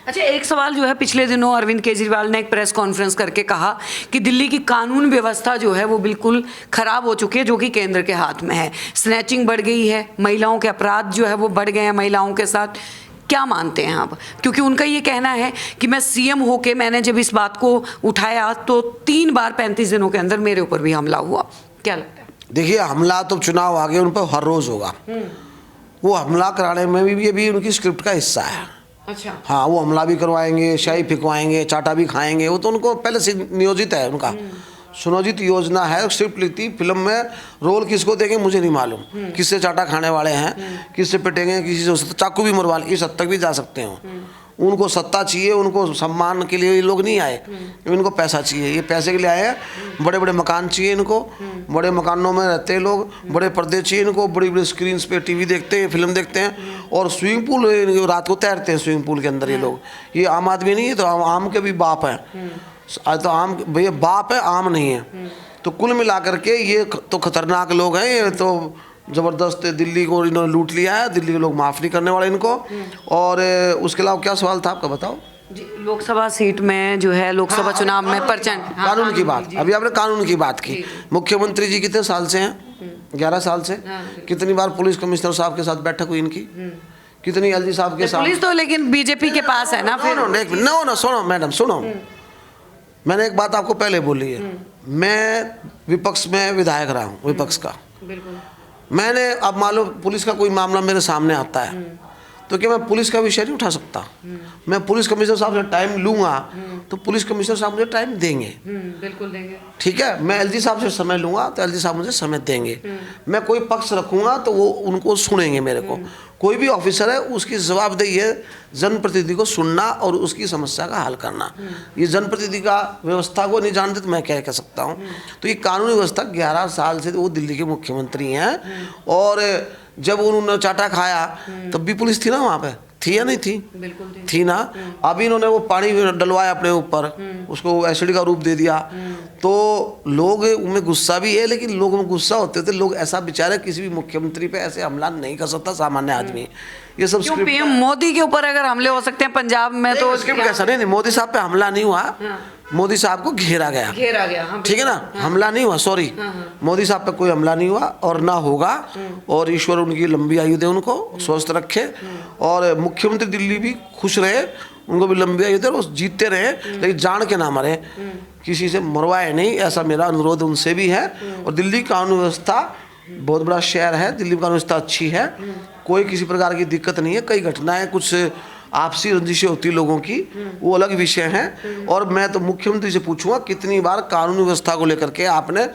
अच्छा, एक सवाल जो है, पिछले दिनों अरविंद केजरीवाल ने एक प्रेस कॉन्फ्रेंस करके कहा कि दिल्ली की कानून व्यवस्था जो है वो बिल्कुल खराब हो चुकी है, जो कि केंद्र के हाथ में है। स्नैचिंग बढ़ गई है, महिलाओं के अपराध जो है वो बढ़ गए हैं महिलाओं के साथ। क्या मानते हैं आप? क्योंकि उनका ये कहना है कि मैं सीएम होके मैंने जब इस बात को उठाया तो 3 बार 35 दिनों के अंदर मेरे ऊपर भी हमला हुआ। क्या लगता है? देखिए, हमला तो चुनाव आगे उन पर हर रोज होगा। वो हमला कराने में भी ये भी उनकी स्क्रिप्ट का हिस्सा है। अच्छा। हाँ, वो हमला भी करवाएंगे, शाही फिकवाएंगे, चाटा भी खाएंगे। वो तो उनको पहले से नियोजित है, उनका सुनियोजित योजना है। स्क्रिप्ट लिखती फिल्म में रोल किसको देंगे मुझे नहीं मालूम, किससे चाटा खाने वाले हैं, किससे पिटेंगे, किसी से चाकू भी मरवा इस हद तक भी जा सकते हो। उनको सत्ता चाहिए, उनको सम्मान के लिए ये लोग नहीं आए, इनको पैसा चाहिए। ये पैसे के लिए आए हैं। बड़े बड़े मकान चाहिए इनको, बड़े मकानों में रहते हैं लोग, बड़े पर्दे चाहिए इनको, बड़ी बड़ी स्क्रीन पे टीवी देखते हैं, फिल्म देखते हैं, और स्विमिंग पूल रात को तैरते हैं स्विमिंग पूल के अंदर ये लोग। ये आम आदमी नहीं है, तो आम के भी बाप हैं। तो आम भैया बाप है, आम नहीं है। तो कुल मिला करके ये तो खतरनाक लोग हैं। ये तो ज़बरदस्त दिल्ली को इन्होंने लूट लिया है। दिल्ली के लोग माफ़ नहीं करने वाले इनको। और उसके अलावा क्या सवाल था आपका, बताओ जी? लोकसभा सीट में जो है, लोकसभा चुनाव में प्रचंड कानून की बात, अभी आपने कानून की बात की। मुख्यमंत्री जी कितने साल से हैं? 11 साल से। कितनी बार पुलिस कमिश्नर साहब के साथ बैठक हुई इनकी? कितनी एलजी साहब के साथ? पुलिस तो लेकिन बीजेपी के पास है ना। फिर नो, सुनो मैडम, सुनो। मैंने एक बात आपको पहले बोली है, मैं विपक्ष में विधायक रहा हूँ, विपक्ष का। बिल्कुल। मैंने अब मान लो पुलिस का कोई मामला मेरे सामने आता है, तो क्या मैं पुलिस का विषय नहीं उठा सकता? मैं पुलिस कमिश्नर साहब से टाइम लूंगा तो पुलिस कमिश्नर साहब मुझे टाइम देंगे। बिल्कुल देंगे। ठीक है, मैं एलजी साहब से समय लूंगा तो एलजी साहब मुझे समय देंगे। मैं कोई पक्ष रखूंगा तो वो उनको सुनेंगे मेरे को। कोई भी ऑफिसर है, उसकी जवाबदेही है जनप्रतिनिधि को सुनना और उसकी समस्या का हल करना। ये जनप्रतिनिधि का व्यवस्था को नहीं जानते तो मैं क्या कह सकता हूँ। तो ये कानूनी व्यवस्था 11 साल से वो दिल्ली के मुख्यमंत्री हैं। और जब उन्होंने चाटा खाया तब भी पुलिस थी ना वहाँ पे, थी या नहीं थी? बिल्कुल थी ना। अभी इन्होंने वो पानी डलवाया अपने ऊपर, उसको एसिड का रूप दे दिया, तो लोग उनमें गुस्सा भी है। लेकिन लोग में गुस्सा होते थे, लोग ऐसा बेचारे किसी भी मुख्यमंत्री पे ऐसे हमला नहीं कर सकता सामान्य आदमी। ये सब क्यों पीएम मोदी के ऊपर अगर हमले हो सकते हैं पंजाब में, तो स्क्रिप्ट कैसा? नहीं, मोदी साहब पे हमला नहीं हुआ। मोदी साहब को घेरा गया। हाँ, ठीक है ना। हमला नहीं हुआ, सॉरी। मोदी साहब पे कोई हमला नहीं हुआ और ना होगा। और ईश्वर उनकी लंबी आयु दे, उनको स्वस्थ रखे। और मुख्यमंत्री दिल्ली भी खुश रहे, उनको भी लंबी आयु दे, वो जीतते रहे, लेकिन जान के ना मरे, किसी से मरवाए नहीं। ऐसा मेरा अनुरोध उनसे भी है। और दिल्ली कानून व्यवस्था बहुत बड़ा शहर है, दिल्ली की कानून व्यवस्था अच्छी है, कोई किसी प्रकार की दिक्कत नहीं है। कई घटनाएं कुछ आपसी रंजिशें होती लोगों की, वो अलग विषय हैं। और मैं तो मुख्यमंत्री से पूछूंगा कितनी बार कानूनी व्यवस्था को लेकर के आपने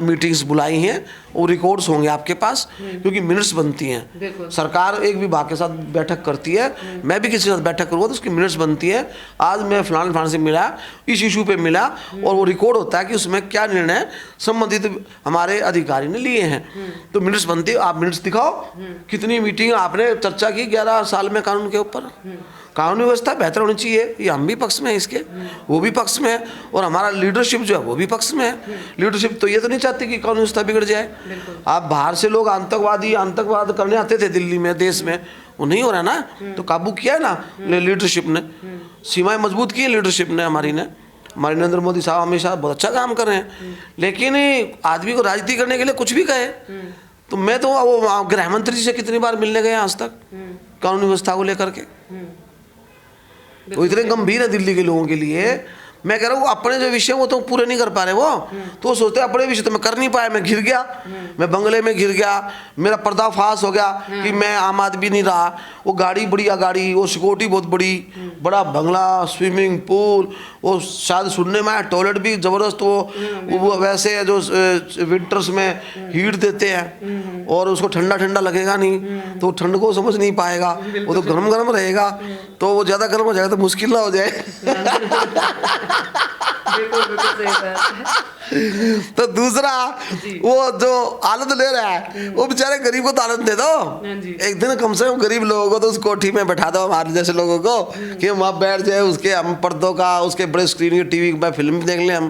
मीटिंग्स बुलाई हैं, वो रिकॉर्ड्स होंगे आपके पास, क्योंकि मिनट्स बनती हैं। सरकार एक विभाग के साथ बैठक करती है, मैं भी किसी के साथ बैठक करूँगा तो उसकी मिनट्स बनती है। आज मैं फलान से मिला, इस इशू पे मिला, और वो रिकॉर्ड होता है कि उसमें क्या निर्णय संबंधित हमारे अधिकारी ने लिए हैं। तो मिनट्स बनती है, आप मिनट्स दिखाओ कितनी मीटिंग आपने चर्चा की 11 साल में कानून के ऊपर। कानूनी व्यवस्था बेहतर होनी चाहिए, ये हम भी पक्ष में हैं इसके, वो भी पक्ष में है, और हमारा लीडरशिप जो है वो भी पक्ष में है। लीडरशिप तो ये तो नहीं चाहती कि कानूनी व्यवस्था बिगड़ जाए। आप बाहर से लोग आतंकवाद करने आते थे दिल्ली में, देश में, वो नहीं हो रहा ना। तो काबू किया है ना लीडरशिप ने, सीमाएं मजबूत की है लीडरशिप ने, हमारी नरेंद्र मोदी साहब हमेशा बहुत अच्छा काम कर रहे हैं। लेकिन आदमी को राजनीति करने के लिए कुछ भी कहे, तो मैं तो वो गृह मंत्री जी से कितनी बार मिलने गए आज तक कानूनी व्यवस्था को लेकर के। वो इतने गंभीर है दिल्ली के लोगों के लिए। मैं कह रहा हूँ अपने जो विषय वो तो पूरे नहीं कर पा रहे, वो तो सोचते अपने विषय तो मैं कर नहीं पाया, मैं घिर गया, मैं बंगले में घिर गया, मेरा पर्दाफाश हो गया कि मैं आम आदमी नहीं रहा। वो गाड़ी बढ़िया गाड़ी, वो सिक्योरिटी बहुत बड़ा बंगला, स्विमिंग पूल, वो शायद सुनने में आया टॉयलेट भी ज़बरदस्त, वो वैसे है जो विंटर्स में हीट देते हैं और उसको ठंडा लगेगा नहीं, तो ठंड को समझ नहीं पाएगा, वो तो गर्म रहेगा, तो वो ज़्यादा गर्म हो जाएगा तो मुश्किल ना हो जाए। तो दूसरा वो जो आनंद ले रहा है वो बेचारे गरीब को तो आनंद दे दो। एक दिन कम से कम गरीब लोगों को तो उस कोठी में बैठा दो, हमारे जैसे लोगों को, कि हम वहाँ बैठ जाए, उसके हम पर्दों का, उसके बड़े स्क्रीन की टीवी में फिल्म देख लें हम।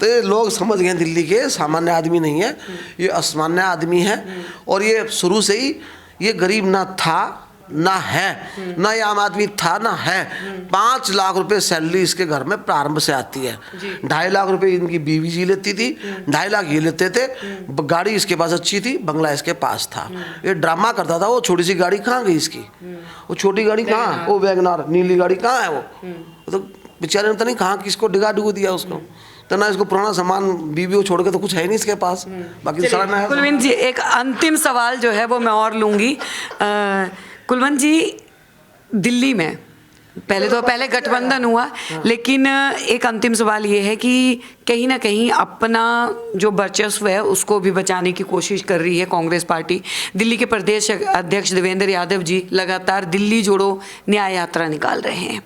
तो ये लोग समझ गए दिल्ली के सामान्य आदमी नहीं है, ये असामान्य आदमी है। और ये शुरू से ही ये गरीब ना था ना है, ना ये आम आदमी था ना है। 5 लाख रुपए सैलरी इसके घर में प्रारंभ से आती है। 2.5 लाख रुपए इनकी बीवी जी लेती थी, 2.5 लाख ये लेते थे। गाड़ी इसके पास अच्छी थी, बंगला इसके पास था। ये ड्रामा करता था, वो छोटी सी गाड़ी कहाँ गई इसकी, वो छोटी गाड़ी कहाँ, वो वैगनार नीली गाड़ी कहाँ है, वो तो बेचारे ने तो नहीं कहाँ किसको डिगा डुगू दिया उसको, तो ना इसको पुराना सामान बीवी को छोड़ के तो कुछ है नहीं इसके पास, बाकी सारा ना है। कुलवंत जी, एक अंतिम सवाल जो है वो मैं और लूँगी। कुलवंत जी, दिल्ली में पहले गठबंधन हुआ, लेकिन एक अंतिम सवाल ये है कि कहीं ना कहीं अपना जो वर्चस्व है उसको भी बचाने की कोशिश कर रही है कांग्रेस पार्टी। दिल्ली के प्रदेश अध्यक्ष देवेंद्र यादव जी लगातार दिल्ली जोड़ो न्याय यात्रा निकाल रहे हैं।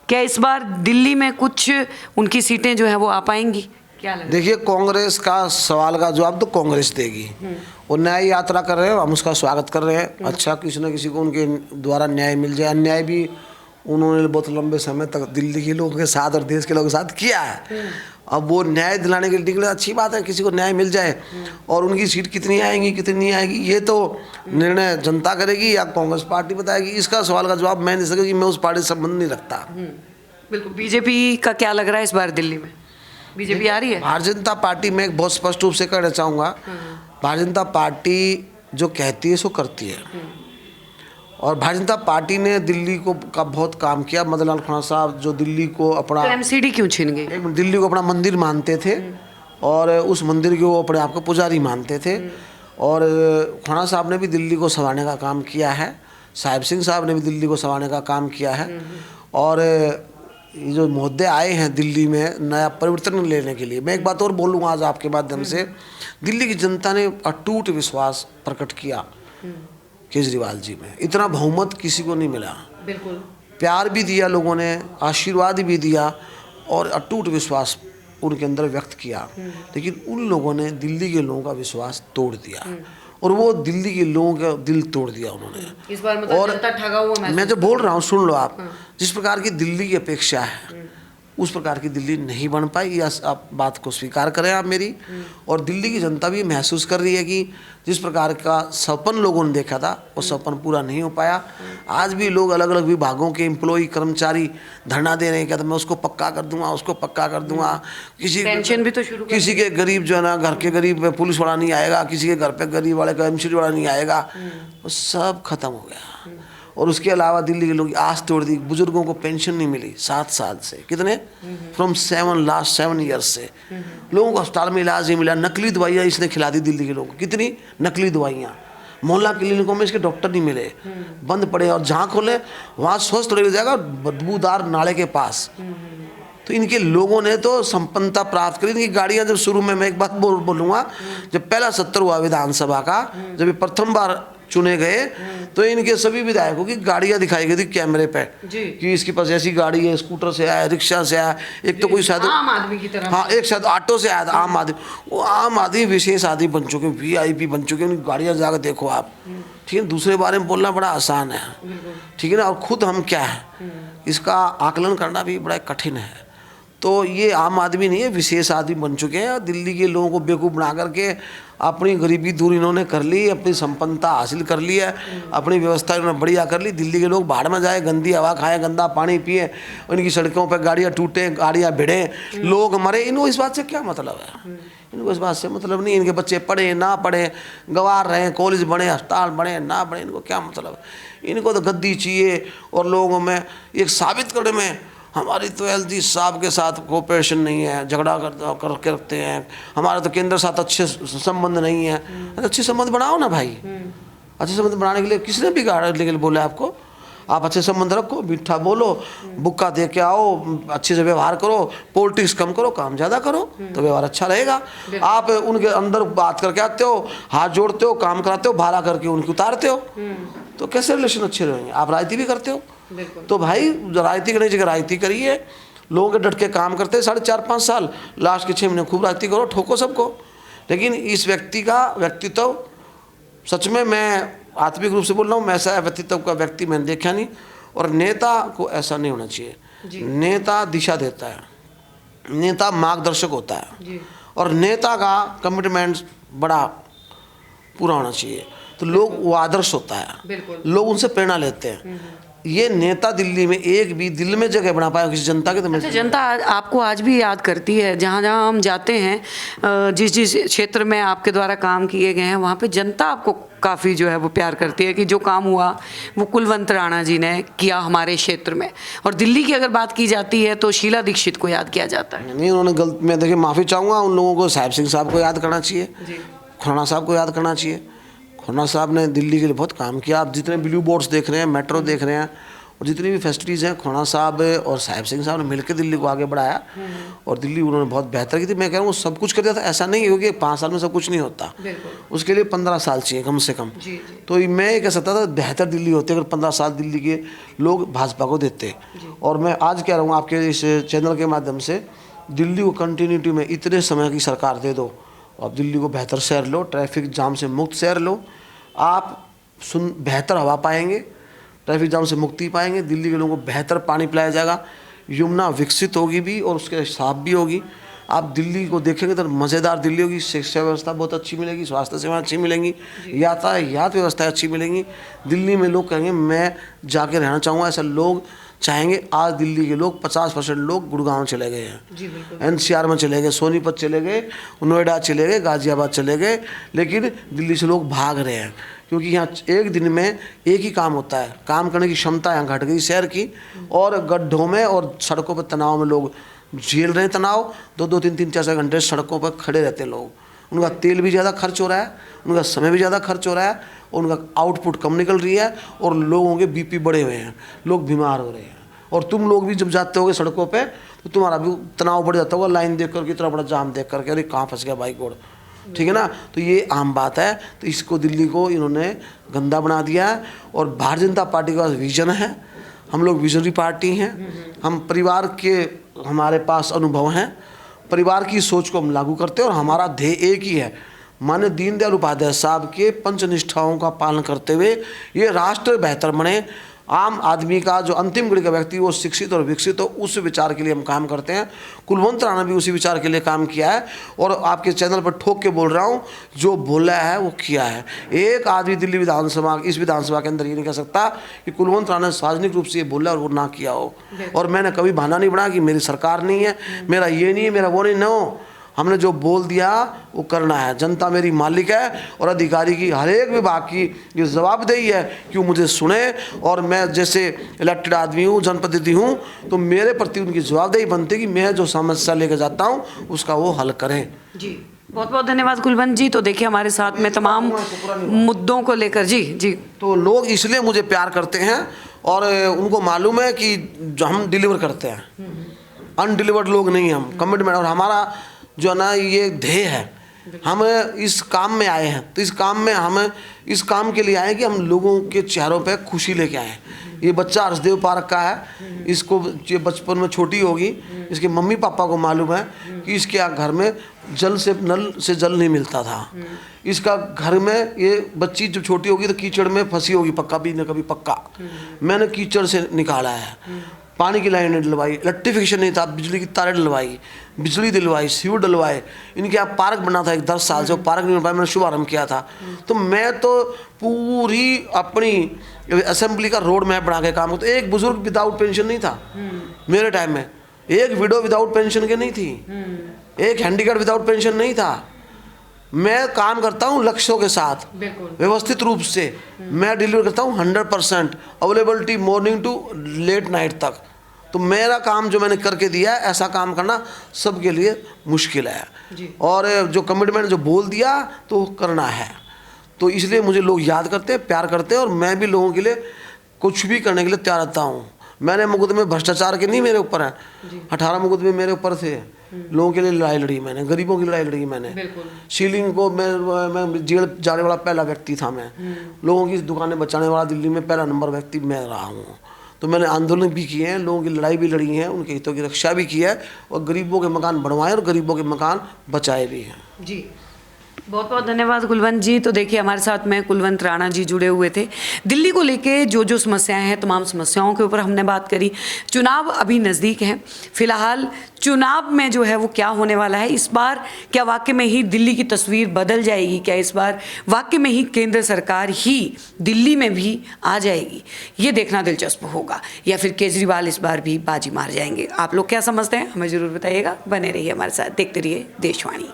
क्या इस बार दिल्ली में कुछ उनकी सीटें जो है वो आ पाएंगी, क्या लगता है? देखिए, कांग्रेस का सवाल का जवाब तो कांग्रेस देगी। वो न्याय यात्रा कर रहे हैं, हम उसका स्वागत कर रहे हैं। अच्छा, किसी न किसी को उनके द्वारा न्याय मिल जाए। अन्याय भी उन्होंने बहुत लंबे समय तक दिल्ली के लोगों के साथ और देश के लोगों के साथ किया है। अब वो न्याय दिलाने के लिए निकले, अच्छी बात है, किसी को न्याय मिल जाए। और उनकी सीट कितनी आएंगी कितनी नहीं आएगी ये तो निर्णय जनता करेगी या कांग्रेस पार्टी बताएगी। इसका सवाल का जवाब मैं नहीं सकता कि मैं उस पार्टी से संबंध नहीं रखता। बिल्कुल। बीजेपी का क्या लग रहा है इस बार दिल्ली में, बीजेपी आ रही है? भारतीय जनता पार्टी में बहुत स्पष्ट रूप से कहना चाहूँगा, भारतीय जनता पार्टी जो कहती है सो करती है। और भारतीय जनता पार्टी ने दिल्ली को का बहुत काम किया। मदन लाल खुराना साहब जो दिल्ली को अपना, तो एमसीडी क्यों छीन गई? दिल्ली को अपना मंदिर मानते थे और उस मंदिर के वो अपने आप को पुजारी मानते थे। और खुराना साहब ने भी दिल्ली को संवारने का काम किया है, साहिब सिंह साहब ने भी दिल्ली को संवारने का काम किया है। और ये जो मुद्दे आए हैं दिल्ली में नया परिवर्तन लेने के लिए, मैं एक बात और बोलूँगा आज आपके माध्यम से, दिल्ली की जनता ने अटूट विश्वास प्रकट किया केजरीवाल जी में। इतना बहुमत किसी को नहीं मिला। बिल्कुल। प्यार भी दिया लोगों ने, आशीर्वाद भी दिया और अटूट विश्वास उनके अंदर व्यक्त किया। लेकिन उन लोगों ने दिल्ली के लोगों का विश्वास तोड़ दिया और वो दिल्ली के लोगों का दिल तोड़ दिया उन्होंने। इस बार मतलब और जनता ठगा हुआ मैं जो बोल रहा हूँ सुन लो आप, जिस प्रकार की दिल्ली की अपेक्षा है उस प्रकार की दिल्ली नहीं बन पाई। या आप बात को स्वीकार करें आप मेरी। और दिल्ली की जनता भी महसूस कर रही है कि जिस प्रकार का सपन लोगों ने देखा था वो सपन पूरा नहीं हो पाया। आज भी लोग अलग अलग विभागों के एम्प्लॉई कर्मचारी धरना दे रहे हैं, कहते मैं उसको पक्का कर दूंगा, उसको पक्का कर दूंगा। किसी पेंशन भी तो शुरू कर किसी के गरीब जो है ना, घर के गरीब में पुलिस वाला नहीं आएगा, किसी के घर पे गरीब वाले का एमसीडी वाला नहीं आएगा, वो सब खत्म हो गया। और उसके अलावा दिल्ली के लोग आस तोड़ दी। बुजुर्गों को पेंशन नहीं मिली 7 साल से, कितने फ्रॉम लास्ट 7 ईयर्स से लोगों को अस्पताल में इलाज नहीं मिला। नकली दवाइयाँ इसने खिला दी दिल्ली के लोगों को, कितनी नकली दवाइयाँ। मोहल्ला क्लिनिकों में इसके डॉक्टर नहीं मिले, बंद पड़े। और जहाँ खोले वहाँ स्वस्थ हो जाएगा बदबूदार नाले के पास। तो इनके लोगों ने तो संपन्नता प्राप्त करी। इनकी गाड़ियाँ जब शुरू में, मैं एक बात बोलूँगा, जब पहला सत्र हुआ विधानसभा का, जब ये प्रथम बार चुने गए तो इनके सभी विधायकों की गाड़ियां दिखाई गई थी कैमरे पे कि इसके पास ऐसी गाड़ी है, स्कूटर से आया, रिक्शा से आया, एक तो कोई शायद आम आदमी की तरह, हाँ एक शायद ऑटो से आया था आम आदमी। वो आम आदमी विशेष आदमी बन चुके, वीआईपी बन चुके, उनकी गाड़ियां जाकर देखो आप। ठीक है, दूसरे बारे में बोलना बड़ा आसान है, ठीक है ना। और खुद हम क्या है इसका आकलन करना भी बड़ा कठिन है। तो ये आम आदमी नहीं है, विशेष आदमी बन चुके हैं। दिल्ली के लोगों को बेवकूफ़ बना करके अपनी गरीबी दूर इन्होंने कर ली, अपनी संपन्नता हासिल कर ली है, अपनी व्यवस्था इन्होंने बढ़िया कर ली। दिल्ली के लोग बाहर में जाए, गंदी हवा खाएं, गंदा पानी पिए, इनकी सड़कों पर गाड़ियाँ टूटें, गाड़ियाँ भिड़ें, लोग मरे, इनको इस बात से क्या मतलब है? इनको इस बात से मतलब नहीं। इनके बच्चे पढ़े ना पढ़े, गंवार रहे, कॉलेज बने, अस्पताल बने ना बने, इनको क्या मतलब है? इनको तो गद्दी चाहिए और लोगों में एक साबित करने में हमारी तो एलजी साहब के साथ कोऑपरेशन नहीं है, झगड़ा करके रखते हैं, हमारे तो केंद्र साथ अच्छे संबंध नहीं है। अच्छे संबंध बनाओ ना भाई। अच्छे संबंध बनाने के लिए किसने भी लेकिन बोला आपको? आप अच्छे संबंध रखो, मीठा बोलो, बुक्का दे के आओ, अच्छे से व्यवहार करो, पॉलिटिक्स कम करो, काम ज़्यादा करो, तो व्यवहार अच्छा रहेगा। आप उनके अंदर बात करके आते हो, हाथ जोड़ते हो, काम कराते हो, भाड़ा करके उनकी उतारते हो, तो कैसे रिलेशन अच्छे रहेंगे? आप राजनीति भी करते हो, तो भाई राजनीति करने की जगह राजनीति करिए। लोगों के डट के काम करते हैं 4.5-5 साल, लास्ट के 6 महीने खूब राजनीति करो, ठोको सबको। लेकिन इस व्यक्ति का व्यक्तित्व सच में, मैं आत्मिक रूप से बोल रहा हूँ, मैं ऐसा व्यक्तित्व का व्यक्ति मैंने देखा नहीं। और नेता को ऐसा नहीं होना चाहिए। नेता दिशा देता है, नेता मार्गदर्शक होता है और नेता का कमिटमेंट बड़ा पूरा होना चाहिए। तो लोग वो आदर्श होता है, बिल्कुल। लोग उनसे प्रेरणा लेते हैं। ये नेता दिल्ली में एक भी दिल में जगह बना पाया किसी जनता के, तो मैं अच्छा, जनता आपको आज भी याद करती है? जहाँ जहाँ हम जाते हैं, जिस जिस क्षेत्र में आपके द्वारा काम किए गए हैं, वहाँ पे जनता आपको काफ़ी जो है वो प्यार करती है कि जो काम हुआ वो कुलवंत राणा जी ने किया हमारे क्षेत्र में। और दिल्ली की अगर बात की जाती है तो शीला दीक्षित को याद किया जाता है। नहीं, उन्होंने गलत, मैं देखिए माफ़ी चाहूँगा उन लोगों को, साहिब सिंह साहब को याद करना चाहिए, खुराना साहब को याद करना चाहिए। खुराना साहब ने दिल्ली के लिए बहुत काम किया। आप जितने ब्लू बोर्ड्स देख रहे हैं, मेट्रो देख रहे हैं, और जितनी भी फैसिलिटीज़ हैं, खुराना साहब और साहिब सिंह साहब ने मिलकर दिल्ली को आगे बढ़ाया, और दिल्ली उन्होंने बहुत बेहतर की थी। मैं कह रहा हूँ सब कुछ कर दिया था, ऐसा नहीं है क्योंकि 5 साल में सब कुछ नहीं होता, उसके लिए 15 साल चाहिए कम से कम। तो मैं ये कह सकता था बेहतर दिल्ली होती अगर 15 साल दिल्ली के लोग भाजपा को देते। और मैं आज कह रहा हूँ आपके इस चैनल के माध्यम से, दिल्ली को कंटिन्यूटी में इतने समय की सरकार दे दो, आप दिल्ली को बेहतर शहर लो, ट्रैफिक जाम से मुक्त शहर लो, आप बेहतर हवा पाएंगे, ट्रैफिक जाम से मुक्ति पाएंगे, दिल्ली के लोगों को बेहतर पानी पिलाया जाएगा, यमुना विकसित होगी भी और उसके साफ भी होगी। आप दिल्ली को देखेंगे तो मज़ेदार दिल्ली होगी, शिक्षा व्यवस्था बहुत अच्छी मिलेगी, स्वास्थ्य सेवा अच्छी मिलेंगी, यातायात व्यवस्था अच्छी मिलेंगी। दिल्ली में लोग कहेंगे मैं जाके रहना चाहूँगा, ऐसा लोग चाहेंगे। आज दिल्ली के लोग 50% लोग गुड़गांव चले गए हैं, NCR में चले गए, सोनीपत चले गए, नोएडा चले गए, गाजियाबाद चले गए, लेकिन दिल्ली से लोग भाग रहे हैं क्योंकि यहाँ एक दिन में एक ही काम होता है, काम करने की क्षमता यहाँ घट गई शहर की, और गड्ढों में और सड़कों पर तनाव में लोग झेल रहे हैं तनाव। 2-2, 3-3, 4-4 घंटे सड़कों पर खड़े रहते हैं लोग, उनका तेल भी ज़्यादा खर्च हो रहा है, उनका समय भी ज़्यादा खर्च हो रहा है, और उनका आउटपुट कम निकल रही है, और लोगों के BP बढ़े हुए हैं, लोग बीमार हो रहे हैं। और तुम लोग भी जब जाते होगे सड़कों पे तो तुम्हारा भी तनाव बढ़ जाता होगा, लाइन देख करके, इतना बड़ा जाम देख करके, अरे कहाँ फंस गया बाइक गोड़, ठीक है ना। तो ये आम बात है। तो इसको दिल्ली को इन्होंने गंदा बना दिया है। और भारतीय जनता पार्टी के पास विजन है, हम लोग विजनरी पार्टी हैं, हम परिवार के, हमारे पास अनुभव हैं, परिवार की सोच को हम लागू करते हैं, और हमारा ध्येय एक ही है, माननीय दीनदयाल उपाध्याय साहब के पंचनिष्ठाओं का पालन करते हुए ये राष्ट्र बेहतर बने, आम आदमी का जो अंतिम गण का व्यक्ति वो शिक्षित और विकसित हो, उस विचार के लिए हम काम करते हैं। कुलवंत राणा भी उसी विचार के लिए काम किया है, और आपके चैनल पर ठोक के बोल रहा हूँ, जो बोला है वो किया है। एक आदमी दिल्ली विधानसभा, इस विधानसभा के अंदर ये नहीं कह सकता कि कुलवंत राणा ने सार्वजनिक रूप से ये बोला और वो ना किया हो। और मैंने कभी बहाना नहीं बनाया कि मेरी सरकार नहीं है, मेरा ये नहीं है, मेरा वो नहीं, नो, हमने जो बोल दिया वो करना है। जनता मेरी मालिक है, और अधिकारी की हर एक विभाग की ये जवाबदेही है कि वो मुझे सुने, और मैं जैसे इलेक्टेड आदमी हूँ, जनप्रतिनिधि हूँ, तो मेरे प्रति उनकी जवाबदेही बनती है कि मैं जो समस्या लेकर जाता हूँ उसका वो हल करें। जी, बहुत बहुत धन्यवाद कुलवंत जी। तो देखिए हमारे साथ में तमाम मुद्दों को लेकर जी तो लोग इसलिए मुझे प्यार करते हैं, और उनको मालूम है कि जो हम डिलीवर करते हैं, अनडिलीवर्ड लोग नहीं, हम कमिटमेंट, और हमारा जो है ना ये ध्येय है, हम इस काम में आए हैं, तो इस काम में हम इस काम के लिए आए कि हम लोगों के चेहरों पे खुशी लेके आए। ये बच्चा हर्षदेव पार्क का है, इसको ये बचपन में छोटी होगी, इसके मम्मी पापा को मालूम है कि इसके घर में जल से, नल से जल नहीं मिलता था। इसका घर में ये बच्ची जब छोटी होगी तो कीचड़ में फंसी होगी, पक्का भी न कभी पक्का, मैंने कीचड़ से निकाला है, पानी की लाइनें डलवाई, इलेक्ट्रिफिकेशन नहीं था, बिजली की तारें डलवाई, बिजली दिलवाई, सीवर डलवाए, इनके यहाँ पार्क बना था 10 साल से, वो पार्क नहीं बन पाया, मैंने शुभारंभ किया था। तो मैं तो पूरी अपनी असेंबली का रोड मैप बना के काम करता। एक बुजुर्ग विदाउट पेंशन नहीं था मेरे टाइम में, एक विडो विदाउट पेंशन के नहीं थी, एक हैंडीकैप विदाउट पेंशन नहीं था। मैं काम करता हूँ लक्ष्यों के साथ, व्यवस्थित रूप से मैं डिलीवर करता हूँ 100% availability, morning to late night तक। तो मेरा काम जो मैंने करके दिया है, ऐसा काम करना सबके लिए मुश्किल है, और जो कमिटमेंट जो बोल दिया तो करना है। तो इसलिए मुझे लोग याद करते हैं, प्यार करते हैं, और मैं भी लोगों के लिए कुछ भी करने के लिए तैयार रहता हूँ। मैंने मुकदमे भ्रष्टाचार के नहीं मेरे ऊपर हैं, 18 मुकदमे मेरे ऊपर थे, लोगों के लिए लड़ाई लड़ी मैंने, गरीबों की लड़ाई लड़ी मैंने। सीलिंग को मैं जेल जाने वाला पहला व्यक्ति था, मैं लोगों की दुकानें बचाने वाला दिल्ली में पहला नंबर व्यक्ति मैं रहा हूँ। तो मैंने आंदोलन भी किए हैं, लोगों की लड़ाई भी लड़ी है, उनके हितों की रक्षा भी की है, और गरीबों के मकान बनवाए और गरीबों के मकान बचाए भी हैं। जी, बहुत बहुत धन्यवाद कुलवंत जी। तो देखिए हमारे साथ में कुलवंत राणा जी जुड़े हुए थे। दिल्ली को लेके जो जो समस्याएं हैं, तमाम समस्याओं के ऊपर हमने बात करी। चुनाव अभी नज़दीक हैं, फिलहाल चुनाव में जो है वो क्या होने वाला है, इस बार क्या वाकई में ही दिल्ली की तस्वीर बदल जाएगी, क्या इस बार वाकई में ही केंद्र सरकार ही दिल्ली में भी आ जाएगी, ये देखना दिलचस्प होगा, या फिर केजरीवाल इस बार भी बाजी मार जाएंगे। आप लोग क्या समझते हैं, हमें ज़रूर बताइएगा। बने रहिए हमारे साथ, देखते रहिए देशवाणी।